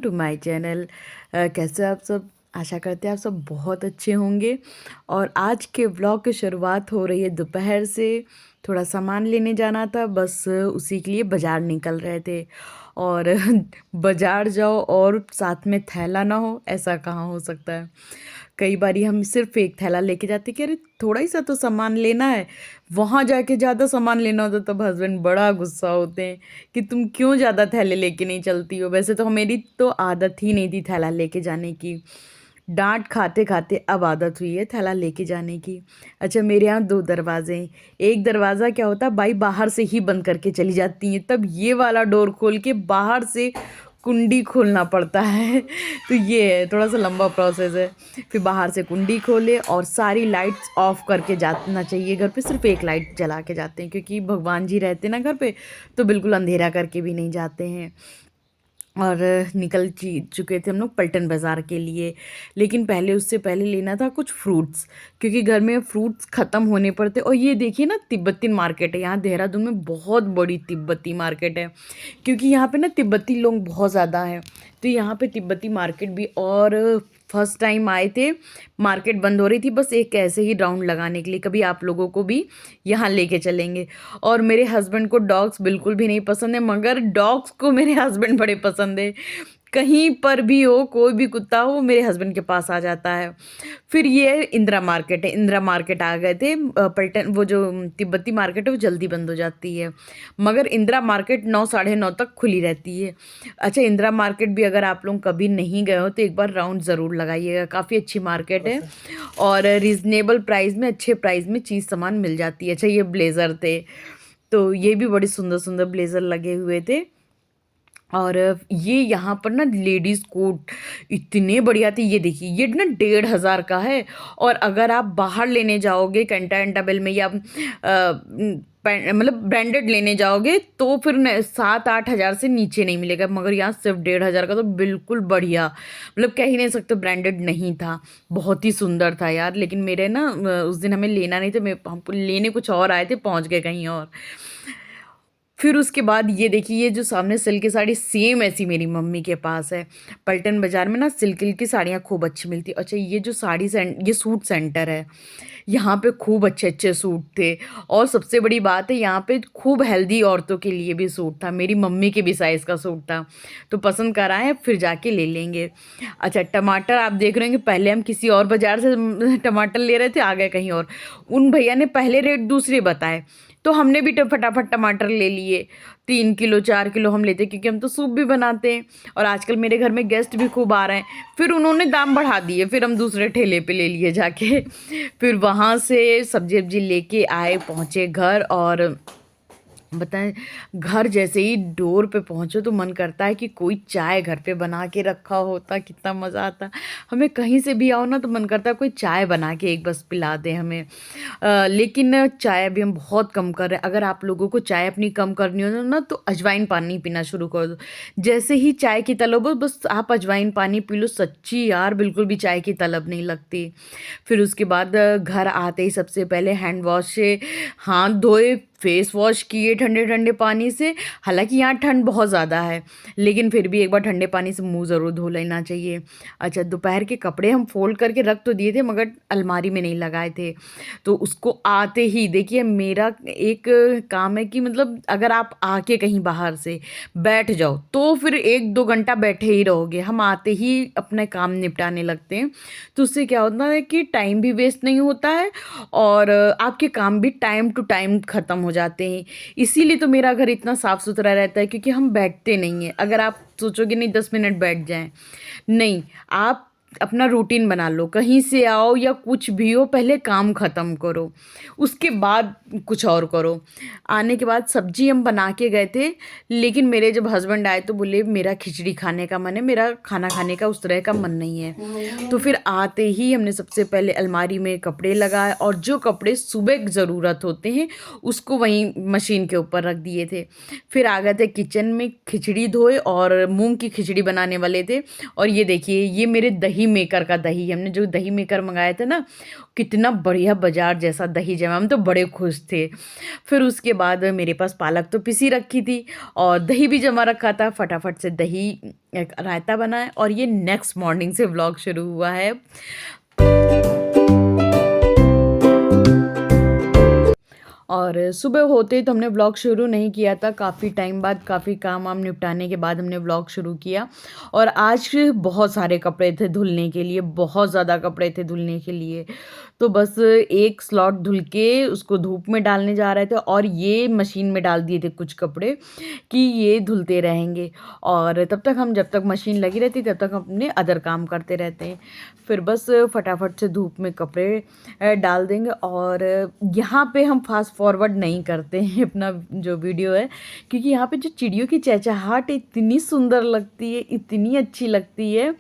To my channel. कैसे आप सब? आशा करते हैं आप सब बहुत अच्छे होंगे। और आज के व्लॉग की शुरुआत हो रही है दोपहर से। थोड़ा सामान लेने जाना था, बस उसी के लिए बाज़ार निकल रहे थे। और बाज़ार जाओ और साथ में थैला ना हो, ऐसा कहाँ हो सकता है। कई बारी हम सिर्फ एक थैला लेके जाते कि अरे थोड़ा ही सा तो सामान लेना है, वहाँ जाके ज़्यादा सामान लेना होता, तब हस्बैंड बड़ा गुस्सा होते हैं कि तुम क्यों ज़्यादा थैले लेके नहीं चलती हो। वैसे तो मेरी तो आदत ही नहीं थी थैला लेके जाने की। डांट खाते खाते अब आदत हुई है थैला लेके जाने की। अच्छा, मेरे यहाँ दो दरवाजे हैं। एक दरवाज़ा क्या होता है, बाई बाहर से ही बंद करके चली जाती हैं, तब ये वाला डोर खोल के बाहर से कुंडी खोलना पड़ता है। तो ये है, थोड़ा सा लंबा प्रोसेस है। फिर बाहर से कुंडी खोले और सारी लाइट्स ऑफ करके जाना चाहिए घर पे। सिर्फ एक लाइट जला के जाते हैं, क्योंकि भगवान जी रहते हैं ना घर पे, तो बिल्कुल अंधेरा करके भी नहीं जाते हैं। और निकल चुके थे हम लोग पलटन बाज़ार के लिए। लेकिन पहले, उससे पहले लेना था कुछ फ्रूट्स, क्योंकि घर में फ्रूट्स ख़त्म होने पर थे। और ये देखिए ना, तिब्बती मार्केट है यहाँ देहरादून में, बहुत बड़ी तिब्बती मार्केट है। क्योंकि यहाँ पे ना तिब्बती लोग बहुत ज़्यादा हैं, तो यहाँ पे तिब्बती मार्केट भी। और फर्स्ट टाइम आए थे, मार्केट बंद हो रही थी, बस एक ऐसे ही राउंड लगाने के लिए। कभी आप लोगों को भी यहाँ लेके चलेंगे। और मेरे हस्बैंड को डॉग्स बिल्कुल भी नहीं पसंद है, मगर डॉग्स को मेरे हस्बैंड बड़े पसंद है। कहीं पर भी हो, कोई भी कुत्ता हो, मेरे हस्बैंड के पास आ जाता है। फिर ये इंदिरा मार्केट है, इंदिरा मार्केट आ गए थे। पलटन, वो जो तिब्बती मार्केट है वो जल्दी बंद हो जाती है, मगर इंदिरा मार्केट 9 साढ़े 9 तक खुली रहती है। अच्छा, इंदिरा मार्केट भी अगर आप लोग कभी नहीं गए हो तो एक बार राउंड ज़रूर लगाइएगा, काफ़ी अच्छी मार्केट है। और रीज़नेबल प्राइस में, अच्छे प्राइस में चीज़ सामान मिल जाती है। अच्छा, ये ब्लेज़र थे, तो ये भी बड़े सुंदर सुंदर ब्लेज़र लगे हुए थे। और ये यहाँ पर ना लेडीज़ कोट इतने बढ़िया थे। ये देखिए, ये ना 1,500 का है। और अगर आप बाहर लेने जाओगे कैंटाबेल में, या मतलब ब्रांडेड लेने जाओगे, तो फिर 7-8 हज़ार से नीचे नहीं मिलेगा। मगर यहाँ सिर्फ 1,500 का, तो बिल्कुल बढ़िया, मतलब कह ही नहीं सकते ब्रांडेड नहीं था। बहुत ही सुंदर था यार। लेकिन मेरे ना उस दिन हमें लेना नहीं था, हमको लेने कुछ और आए थे, पहुँच गए कहीं और। फिर उसके बाद ये देखिए, ये जो सामने सिल्क की साड़ी सेम ऐसी मेरी मम्मी के पास है। पलटन बाज़ार में ना सिल्क की साड़ियाँ खूब अच्छी मिलती। अच्छा, ये जो ये सूट सेंटर है, यहाँ पे खूब अच्छे अच्छे सूट थे। और सबसे बड़ी बात है, यहाँ पे खूब हेल्दी औरतों के लिए भी सूट था, मेरी मम्मी के भी साइज़ का सूट था। तो पसंद कराएं, फिर जाके ले लेंगे। अच्छा, टमाटर आप देख रहे हैं कि पहले हम किसी और बाज़ार से टमाटर ले रहे थे, आ गए कहीं और। उन भैया ने पहले रेट दूसरे बताए, तो हमने भी फटाफट टमाटर ले लिए। 3 किलो 4 किलो हम लेते, क्योंकि हम तो सूप भी बनाते हैं और आजकल मेरे घर में गेस्ट भी खूब आ रहे हैं। फिर उन्होंने दाम बढ़ा दिए, फिर हम दूसरे ठेले पे ले लिए जाके। फिर वहाँ से सब्जी वब्जी लेके आए, पहुँचे घर। और बताएं, घर जैसे ही डोर पे पहुंचो तो मन करता है कि कोई चाय घर पे बना के रखा होता, कितना मज़ा आता। हमें कहीं से भी आओ ना, तो मन करता है कोई चाय बना के एक बस पिला दे हमें। लेकिन चाय अभी हम बहुत कम कर रहे हैं। अगर आप लोगों को चाय अपनी कम करनी हो ना, तो अजवाइन पानी पीना शुरू कर दो। जैसे ही चाय की तलब हो, बस आप अजवाइन पानी पी लो, सच्ची यार बिल्कुल भी चाय की तलब नहीं लगती। फिर उसके बाद घर आते ही सबसे पहले हैंड वॉश से हाथ धोए, फेस वॉश किए ठंडे ठंडे पानी से। हालांकि यहाँ ठंड बहुत ज़्यादा है, लेकिन फिर भी एक बार ठंडे पानी से मुंह ज़रूर धो लेना चाहिए। अच्छा, दोपहर के कपड़े हम फोल्ड करके रख तो दिए थे, मगर अलमारी में नहीं लगाए थे। तो उसको आते ही, देखिए मेरा एक काम है कि मतलब अगर आप आके कहीं बाहर से बैठ जाओ, तो फिर 1-2 घंटा बैठे ही रहोगे। हम आते ही अपने काम निपटाने लगते हैं, तो उससे क्या होता है कि टाइम भी वेस्ट नहीं होता है, और आपके काम भी टाइम टू टाइम ख़त्म हो जाते हैं। इसीलिए तो मेरा घर इतना साफ़ सुथरा रहता है, क्योंकि हम बैठते नहीं हैं। अगर आप सोचोगे नहीं 10 मिनट बैठ जाएं, नहीं, आप अपना रूटीन बना लो। कहीं से आओ या कुछ भी हो, पहले काम ख़त्म करो, उसके बाद कुछ और करो। आने के बाद सब्जी हम बना के गए थे, लेकिन मेरे जब हस्बैंड आए तो बोले मेरा खिचड़ी खाने का मन है, मेरा खाना खाने का उस तरह का मन नहीं है। तो फिर आते ही हमने सबसे पहले अलमारी में कपड़े लगाए, और जो कपड़े सुबह ज़रूरत होते हैं उसको वहीं मशीन के ऊपर रख दिए थे। फिर आ गए थे किचन में, खिचड़ी धोए, और मूंग की खिचड़ी बनाने वाले थे। और ये देखिए, ये मेरे दही दही मेकर का दही, हमने जो दही मेकर मंगाया था ना, कितना बढ़िया बाजार जैसा दही जमा, हम तो बड़े खुश थे। फिर उसके बाद मेरे पास पालक तो पिसी रखी थी और दही भी जमा रखा था, फटाफट से दही एक रायता बनाया और ये नेक्स्ट मॉर्निंग से व्लॉग शुरू हुआ है। और सुबह होते ही तो हमने व्लॉग शुरू नहीं किया था, काफ़ी टाइम बाद, काफ़ी काम वाम निपटाने के बाद हमने व्लॉग शुरू किया। और आज बहुत सारे कपड़े थे धुलने के लिए, बहुत ज़्यादा कपड़े थे धुलने के लिए, तो बस एक स्लॉट धुल के उसको धूप में डालने जा रहे थे और ये मशीन में डाल दिए थे कुछ कपड़े कि ये धुलते रहेंगे। और तब तक हम, जब तक मशीन लगी रहती तब तक अपने अदर काम करते रहते हैं। फिर बस फटाफट से धूप में कपड़े डाल देंगे। और यहाँ पे हम फास्ट फॉरवर्ड नहीं करते हैं अपना जो वीडियो है, क्योंकि यहाँ पे जो चिड़ियों की चहचहाहट इतनी सुंदर लगती है, इतनी अच्छी लगती है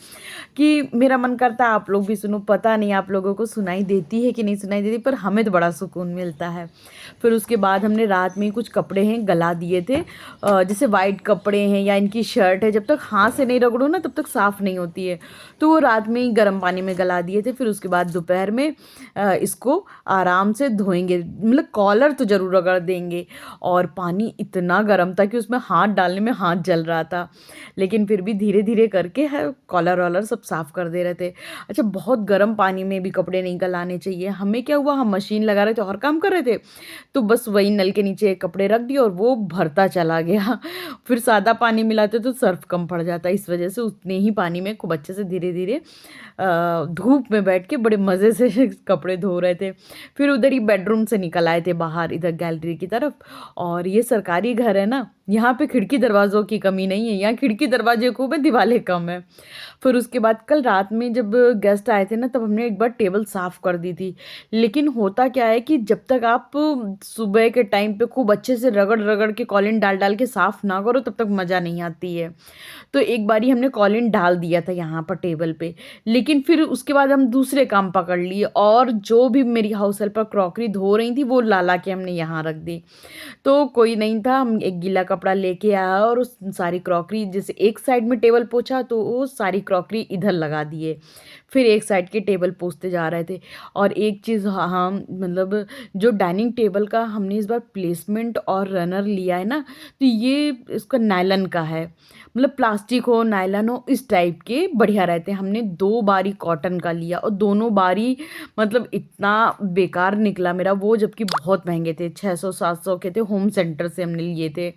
कि मेरा मन करता है आप लोग भी सुनो। पता नहीं आप लोगों को सुनाई देती है कि नहीं सुनाई देती, पर हमें तो बड़ा सुकून मिलता है। फिर उसके बाद हमने रात में कुछ कपड़े हैं गला दिए थे, जैसे वाइट कपड़े हैं या इनकी शर्ट है, जब तक हाथ से नहीं रगड़ो ना तब तक साफ़ नहीं होती है, तो वो रात में ही गर्म पानी में गला दिए थे। फिर उसके बाद दोपहर में इसको आराम से धोएंगे, मतलब कॉलर तो ज़रूर रगड़ देंगे। और पानी इतना गर्म था कि उसमें हाथ डालने में हाथ जल रहा था, लेकिन फिर भी धीरे धीरे करके है कॉलर वॉलर सब साफ़ कर दे रहे थे। अच्छा, बहुत गर्म पानी में भी कपड़े नहीं गलाने चाहिए। हमें क्या हुआ, हम मशीन लगा रहे थे और काम कर रहे थे, तो बस वही नल के नीचे कपड़े रख दिए और वो भरता चला गया। फिर सादा पानी मिलाते तो सर्फ कम पड़ जाता, इस वजह से उतने ही पानी में खूब अच्छे से धीरे धीरे धूप में बैठ के बड़े मज़े से कपड़े धो रहे थे। फिर उधर ही बेडरूम से निकल आए थे बाहर, इधर गैलरी की तरफ। और ये सरकारी घर है ना, यहाँ पे खिड़की दरवाज़ों की कमी नहीं है, यहाँ खिड़की दरवाजे खूब है, दीवारें कम है। फिर उसके बाद कल रात में जब गेस्ट आए थे ना, तब हमने एक बार टेबल साफ़ कर दी थी। लेकिन होता क्या है कि जब तक आप सुबह के टाइम पे खूब अच्छे से रगड़ रगड़ के कॉलिन डाल डाल के साफ़ ना करो, तब तक मज़ा नहीं आती है। तो एक बारी हमने कॉलिन डाल दिया था यहाँ पर टेबल पे, लेकिन फिर उसके बाद हम दूसरे काम पकड़ लिए और जो भी मेरी हाउस हेल्पर क्रॉकरी धो रही थी वो ला ला के हमने यहाँ रख दी। तो कोई नहीं था, हम एक गीला कपड़ा लेके आया और उस सारी क्रॉकरी, जैसे एक साइड में टेबल पोंछा तो वो सारी क्रॉकरी इधर लगा दिए, फिर एक साइड के टेबल पोंछते जा रहे थे। और एक चीज़, हाँ मतलब जो डाइनिंग टेबल का हमने इस बार प्लेसमेंट और रनर लिया है ना, तो ये इसका नायलन का है, मतलब प्लास्टिक हो नायलन हो इस टाइप के बढ़िया रहते हैं। हमने 2 बारी कॉटन का लिया और दोनों बारी मतलब इतना बेकार निकला मेरा वो, जबकि बहुत महंगे थे, 600-700 के थे, होम सेंटर से हमने लिए थे।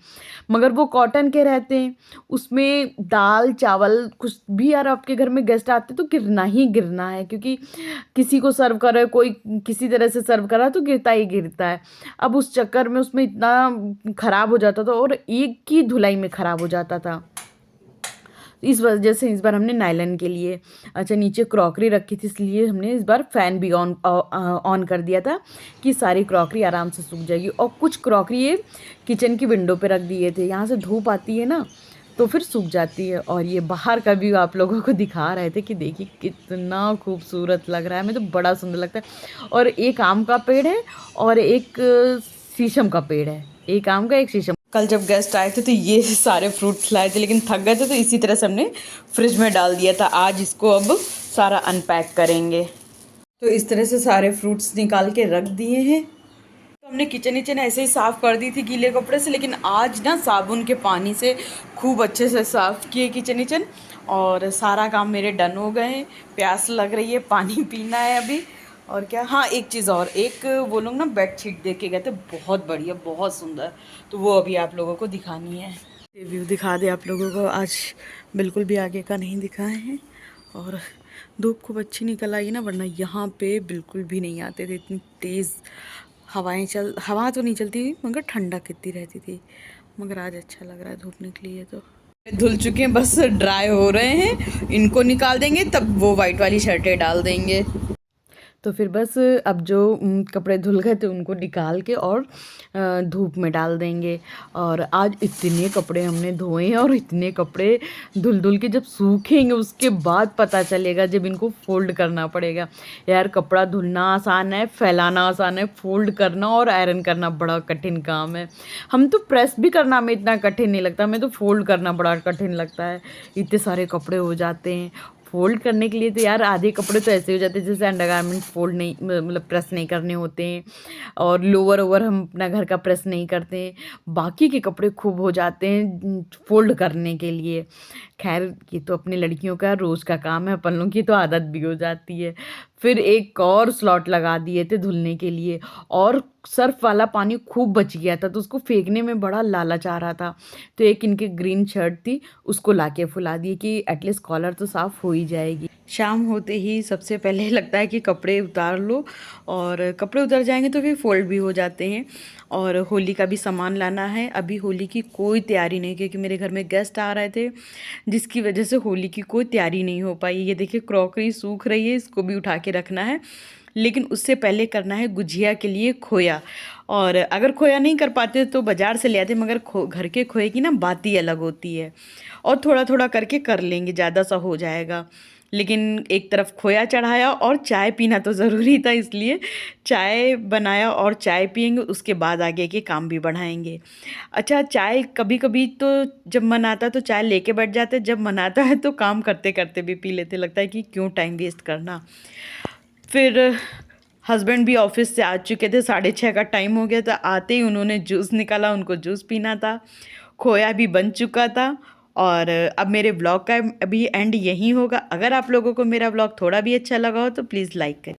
मगर वो कॉटन के रहते हैं, उसमें दाल चावल कुछ भी, यार आपके घर में गेस्ट आते तो गिरना ही गिरना है, क्योंकि किसी को सर्व कर रहे, कोई किसी तरह से सर्व कर रहा तो गिरता ही गिरता है। अब उस चक्कर में उसमें इतना ख़राब हो जाता था और एक की धुलाई में ख़राब हो जाता था, इस वजह से इस बार हमने नायलन के लिए। अच्छा, नीचे क्रॉकरी रखी थी इसलिए हमने इस बार फ़ैन भी ऑन कर दिया था कि सारी क्रॉकरी आराम से सूख जाएगी। और कुछ क्रॉकरी ये किचन की विंडो पे रख दिए थे, यहाँ से धूप आती है ना तो फिर सूख जाती है। और ये बाहर का व्यू आप लोगों को दिखा रहे थे कि देखिए कितना खूबसूरत लग रहा है, हमें तो बड़ा सुंदर लगता है। और एक आम का पेड़ है और एक शीशम का पेड़ है, एक आम का एक शीशम। कल जब गेस्ट आए थे तो ये सारे फ्रूट्स लाए थे, लेकिन थक गए थे तो इसी तरह से हमने फ्रिज में डाल दिया था। आज इसको अब सारा अनपैक करेंगे। तो इस तरह से सारे फ्रूट्स निकाल के रख दिए हैं। तो हमने किचन ऐसे ही साफ़ कर दी थी गीले कपड़े से, लेकिन आज ना साबुन के पानी से खूब अच्छे से साफ़ किए किचन और सारा काम मेरे डन हो गए हैं। प्यास लग रही है, पानी पीना है अभी। और क्या, हाँ एक चीज़ और, एक वो लोग ना बेडशीट दे के गए थे, बहुत बढ़िया बहुत सुंदर, तो वो अभी आप लोगों को दिखानी है। ये व्यू दिखा दे आप लोगों को, आज बिल्कुल भी आगे का नहीं दिखाए हैं। और धूप खूब अच्छी निकल आई ना, वरना यहाँ पे बिल्कुल भी नहीं आते थे, इतनी तेज़ हवा तो नहीं चलती थी मगर ठंडा कितनी रहती थी। मगर आज अच्छा लग रहा है, धूप निकली है तो। धुल चुके हैं, बस ड्राई हो रहे हैं, इनको निकाल देंगे तब वो वाइट वाली शर्टें डाल देंगे। तो फिर बस अब जो कपड़े धुल गए थे उनको निकाल के और धूप में डाल देंगे। और आज इतने कपड़े हमने धोए हैं और इतने कपड़े धुल धुल के जब सूखेंगे उसके बाद पता चलेगा, जब इनको फ़ोल्ड करना पड़ेगा। यार कपड़ा धुलना आसान है, फैलाना आसान है, फ़ोल्ड करना और आयरन करना बड़ा कठिन काम है। हम तो प्रेस भी करना हमें इतना कठिन नहीं लगता, हमें तो फ़ोल्ड करना बड़ा कठिन लगता है, इतने सारे कपड़े हो जाते हैं। फ़ोल्ड करने के लिए तो यार आधे कपड़े तो ऐसे हो जाते हैं जैसे अंडरगारमेंट फ़ोल्ड नहीं मतलब प्रेस नहीं करने होते हैं, और लोअर ओवर हम अपना घर का प्रेस नहीं करते हैं। बाकी के कपड़े खूब हो जाते हैं फ़ोल्ड करने के लिए। ख़ैर ये तो अपनी लड़कियों का रोज़ का काम है, अपन लोगों की तो आदत भी हो जाती है। फिर एक और स्लॉट लगा दिए थे धुलने के लिए, और सर्फ़ वाला पानी खूब बच गया था तो उसको फेंकने में बड़ा लालच आ रहा था। तो एक इनकी ग्रीन शर्ट थी, उसको लाके फुला दिए कि एटलीस्ट कॉलर तो साफ़ हो ही जाएगी। शाम होते ही सबसे पहले लगता है कि कपड़े उतार लो, और कपड़े उतर जाएंगे तो फिर फोल्ड भी हो जाते हैं। और होली का भी सामान लाना है। अभी होली की कोई तैयारी नहीं, क्योंकि मेरे घर में गेस्ट आ रहे थे, जिसकी वजह से होली की कोई तैयारी नहीं हो पाई। ये देखिए क्रॉकरी सूख रही है, इसको भी उठा के रखना है। लेकिन उससे पहले करना है गुजिया के लिए खोया। और अगर खोया नहीं कर पाते तो बाज़ार से ले आते, मगर घर के खोए की ना बात ही अलग होती है। और थोड़ा थोड़ा करके कर लेंगे, ज़्यादा सा हो जाएगा। लेकिन एक तरफ खोया चढ़ाया, और चाय पीना तो ज़रूरी था, इसलिए चाय बनाया और चाय पिएंगे, उसके बाद आगे के काम भी बढ़ाएंगे। अच्छा, चाय कभी कभी तो जब मन आता है तो चाय लेके बैठ जाते, जब मन आता है तो काम करते करते भी पी लेते। लगता है कि क्यों टाइम वेस्ट करना। फिर हस्बैंड भी ऑफिस से आ चुके थे, 6:30 का टाइम हो गया था। आते ही उन्होंने जूस निकाला, उनको जूस पीना था। खोया भी बन चुका था। और अब मेरे व्लॉग का अभी एंड यहीं होगा। अगर आप लोगों को मेरा व्लॉग थोड़ा भी अच्छा लगा हो तो प्लीज़ लाइक करें।